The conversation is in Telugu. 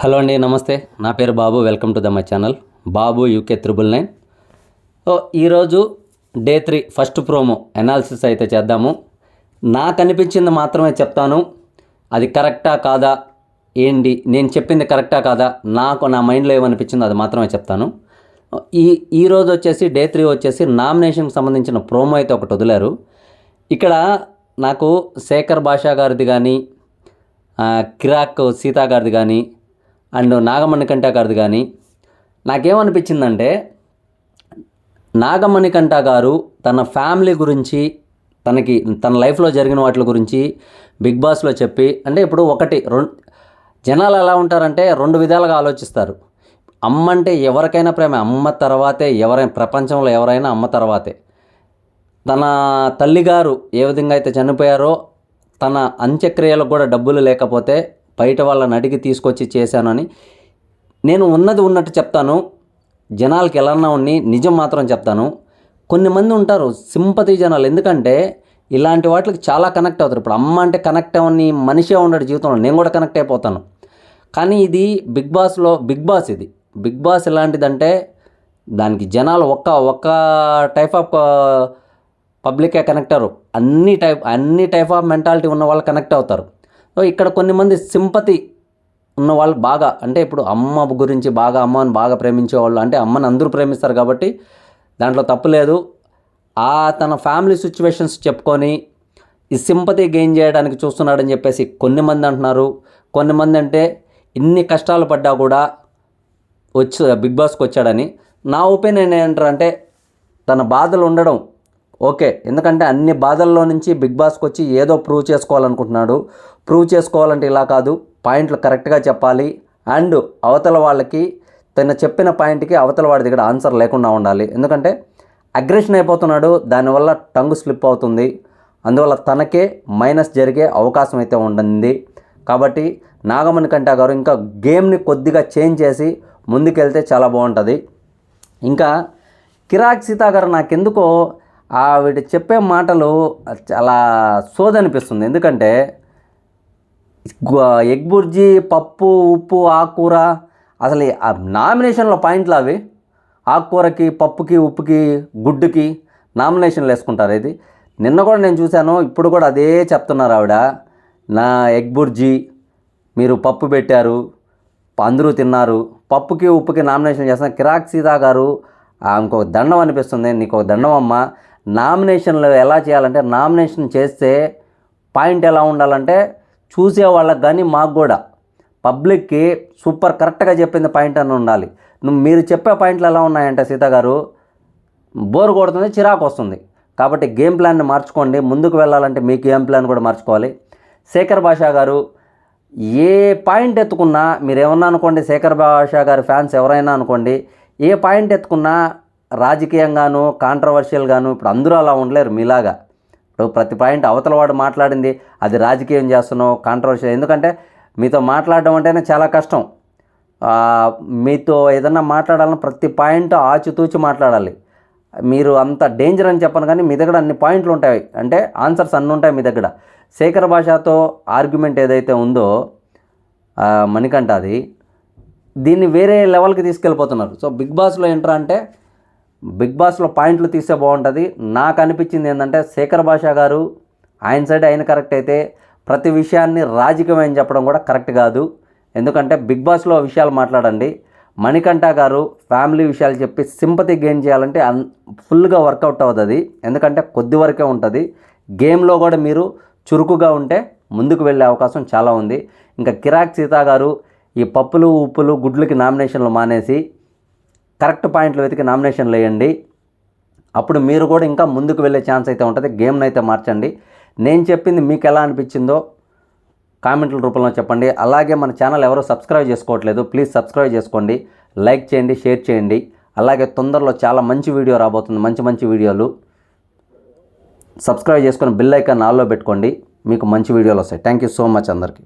హలో అండి, నమస్తే. నా పేరు Babu. Welcome to my channel Babu UK 999. ఈరోజు డే 3 ఫస్ట్ ప్రోమో అనాలిసిస్ అయితే చేద్దాము. నాకు అనిపించింది మాత్రమే చెప్తాను. అది కరెక్టా కాదా, ఏంటి నేను చెప్పింది కరెక్టా కాదా, నా మైండ్లో ఏమనిపించిందో అది మాత్రమే చెప్తాను. ఈరోజు వచ్చేసి డే 3 వచ్చేసి నామినేషన్కి సంబంధించిన ప్రోమో అయితే ఒకటి వదిలారు. ఇక్కడ నాకు శేఖర్ భాషా గారిది కానీ, కిరాక్ సీతా గారిది కానీ, అండ్ నాగమణికంఠ గారిది కానీ నాకేమనిపించిందంటే, నాగమణికంఠ గారు తన ఫ్యామిలీ గురించి, తన లైఫ్లో జరిగిన వాటి గురించి బిగ్ బాస్లో చెప్పి, అంటే ఇప్పుడు జనాలు ఎలా ఉంటారంటే రెండు విధాలుగా ఆలోచిస్తారు. అమ్మ అంటే ఎవరికైనా ప్రేమ, అమ్మ తర్వాతే ప్రపంచంలో ఎవరైనా అమ్మ తర్వాతే. తన తల్లిగారు ఏ విధంగా అయితే చనిపోయారో, తన అంత్యక్రియలకు కూడా డబ్బులు లేకపోతే బయట వాళ్ళని అడిగి తీసుకొచ్చి చేశానని నేను ఉన్నది ఉన్నట్టు చెప్తాను. జనాలకి ఎలా ఉన్ని నిజం మాత్రం చెప్తాను. కొన్ని మంది ఉంటారు సింపతి జనాలు, ఎందుకంటే ఇలాంటి వాటికి చాలా కనెక్ట్ అవుతారు. ఇప్పుడు అమ్మ అంటే కనెక్ట్ అవ్వని మనిషే ఉండడు జీవితంలో, నేను కూడా కనెక్ట్ అయిపోతాను. కానీ ఇది బిగ్ బాస్ ఎలాంటిదంటే, దానికి జనాలు ఒక్క టైప్ ఆఫ్ పబ్లికే కనెక్ట్ అవ్వరు. అన్ని టైప్ ఆఫ్ మెంటాలిటీ ఉన్న వాళ్ళు కనెక్ట్ అవుతారు. సో ఇక్కడ కొన్ని మంది సింపతి ఉన్న వాళ్ళు బాగా, అంటే ఇప్పుడు అమ్మ గురించి బాగా, అమ్మని బాగా ప్రేమించేవాళ్ళు, అంటే అమ్మని అందరూ ప్రేమిస్తారు కాబట్టి దాంట్లో తప్పు లేదు. తన ఫ్యామిలీ సిచ్యువేషన్స్ చెప్పుకొని ఈ సింపతి గెయిన్ చేయడానికి చూస్తున్నాడని చెప్పేసి కొన్ని మంది అంటున్నారు. కొన్ని మంది అంటే ఇన్ని కష్టాలు పడ్డా కూడా బిగ్ బాస్కి వచ్చాడని. నా ఒపీనియన్ ఏంటంటే, తన బాధలు ఉండడం ఓకే, ఎందుకంటే అన్ని బాధల్లో నుంచి బిగ్ బాస్కి వచ్చి ఏదో ప్రూవ్ చేసుకోవాలనుకుంటున్నాడు. ప్రూవ్ చేసుకోవాలంటే ఇలా కాదు, పాయింట్లు కరెక్ట్గా చెప్పాలి. అండ్ అవతల వాళ్ళకి తన చెప్పిన పాయింట్కి అవతల వాడి దగ్గర ఆన్సర్ లేకుండా ఉండాలి. ఎందుకంటే అగ్రెషన్ అయిపోతున్నాడు, దానివల్ల టంగు స్లిప్ అవుతుంది. అందువల్ల తనకే మైనస్ జరిగే అవకాశం అయితే ఉంటుంది. కాబట్టి నాగమణికంఠ గారు ఇంకా గేమ్ని కొద్దిగా చేంజ్ చేసి ముందుకెళ్తే చాలా బాగుంటుంది. ఇంకా కిరాక్ సీతా గారు నాకెందుకో ఆవిడ చెప్పే మాటలు చాలా సోదనిపిస్తుంది. ఎందుకంటే ఎగ్ బుర్జీ, పప్పు, ఉప్పు, ఆకుకూర, అసలు నామినేషన్లో పాయింట్లు అవి. ఆకుకూరకి, పప్పుకి, ఉప్పుకి, గుడ్డుకి నామినేషన్లు వేసుకుంటారు. ఇది నిన్న కూడా నేను చూశాను, ఇప్పుడు కూడా అదే చెప్తున్నారు ఆవిడ. నా ఎగ్ బుర్జీ, మీరు పప్పు పెట్టారు, అందరూ తిన్నారు, పప్పుకి ఉప్పుకి నామినేషన్ చేస్తున్నారు. కిరాక్ సీతా గారు ఇంకొక దండం అనిపిస్తుంది. నీకు ఒక దండం అమ్మ. నామినేషన్లు ఎలా చేయాలంటే, నామినేషన్ చేస్తే పాయింట్ ఎలా ఉండాలంటే, చూసే వాళ్ళకి కానీ మాకు కూడా పబ్లిక్కి సూపర్ కరెక్ట్గా చెప్పింది పాయింట్ అని ఉండాలి. మీరు చెప్పే పాయింట్లు ఎలా ఉన్నాయంటే సీత గారు, బోర్ కొడుతుంది, చిరాకు వస్తుంది. కాబట్టి గేమ్ ప్లాన్ని మార్చుకోండి. ముందుకు వెళ్ళాలంటే మీ గేమ్ ప్లాన్ కూడా మార్చుకోవాలి. శేఖర్ భాషా గారు ఏ పాయింట్ ఎత్తుకున్నా, మీరేమన్నా అనుకోండి, శేఖర్ భాషా గారి ఫ్యాన్స్ ఎవరైనా అనుకోండి, ఏ పాయింట్ ఎత్తుకున్నా రాజకీయంగాను, కాంట్రవర్షియల్గాను, ఇప్పుడు అందరూ అలా ఉండలేరు మీలాగా. ఇప్పుడు ప్రతి పాయింట్ అవతల వాడు మాట్లాడింది అది రాజకీయం చేస్తున్నావు, కాంట్రవర్షియల్. ఎందుకంటే మీతో మాట్లాడడం అంటేనే చాలా కష్టం. మీతో ఏదన్నా మాట్లాడాలని ప్రతి పాయింట్ ఆచితూచి మాట్లాడాలి. మీరు అంత డేంజర్ అని చెప్పను, కానీ మీ దగ్గర అన్ని పాయింట్లు ఉంటాయి, అంటే ఆన్సర్స్ అన్నీ ఉంటాయి మీ దగ్గర. శేఖర్ భాషతో ఆర్గ్యుమెంట్ ఏదైతే ఉందో మణికంఠ, దీన్ని వేరే లెవెల్కి తీసుకెళ్ళిపోతున్నారు. సో బిగ్ బాస్లో ఏంట్రా అంటే, బిగ్ బాస్లో పాయింట్లు తీస్తే బాగుంటుంది. నాకు అనిపించింది ఏంటంటే, శేఖర్ భాషా గారు ఆయన సైడ్ ఆయన కరెక్ట్ అయితే, ప్రతి విషయాన్ని రాజకీయం చెప్పడం కూడా కరెక్ట్ కాదు. ఎందుకంటే బిగ్ బాస్లో విషయాలు మాట్లాడండి. మణికంఠ గారు ఫ్యామిలీ విషయాలు చెప్పి సింపతి గెయిన్ చేయాలంటే ఫుల్గా వర్కౌట్ అవుతుంది. ఎందుకంటే కొద్ది వరకే ఉంటుంది. గేమ్లో కూడా మీరు చురుకుగా ఉంటే ముందుకు వెళ్ళే అవకాశం చాలా ఉంది. ఇంకా కిరాక్ సీతా గారు ఈ పప్పులు, ఉప్పులు, గుడ్లకి నామినేషన్లు మానేసి కరెక్ట్ పాయింట్లు వెతికి నామినేషన్లు వేయండి. అప్పుడు మీరు కూడా ఇంకా ముందుకు వెళ్ళే ఛాన్స్ అయితే ఉంటుంది. గేమ్ని అయితే మార్చండి. నేను చెప్పింది మీకు ఎలా అనిపించిందో కామెంట్ల రూపంలో చెప్పండి. అలాగే మన ఛానల్ ఎవరో సబ్స్క్రైబ్ చేసుకోవట్లేదు, ప్లీజ్ సబ్స్క్రైబ్ చేసుకోండి, లైక్ చేయండి, షేర్ చేయండి. అలాగే తొందరలో చాలా మంచి వీడియో రాబోతుంది, మంచి వీడియోలు. సబ్స్క్రైబ్ చేసుకొని బెల్ ఐకాన్ ఆల్లో పెట్టుకోండి, మీకు మంచి వీడియోలు వస్తాయి. థ్యాంక్ యూ సో మచ్ అందరికీ.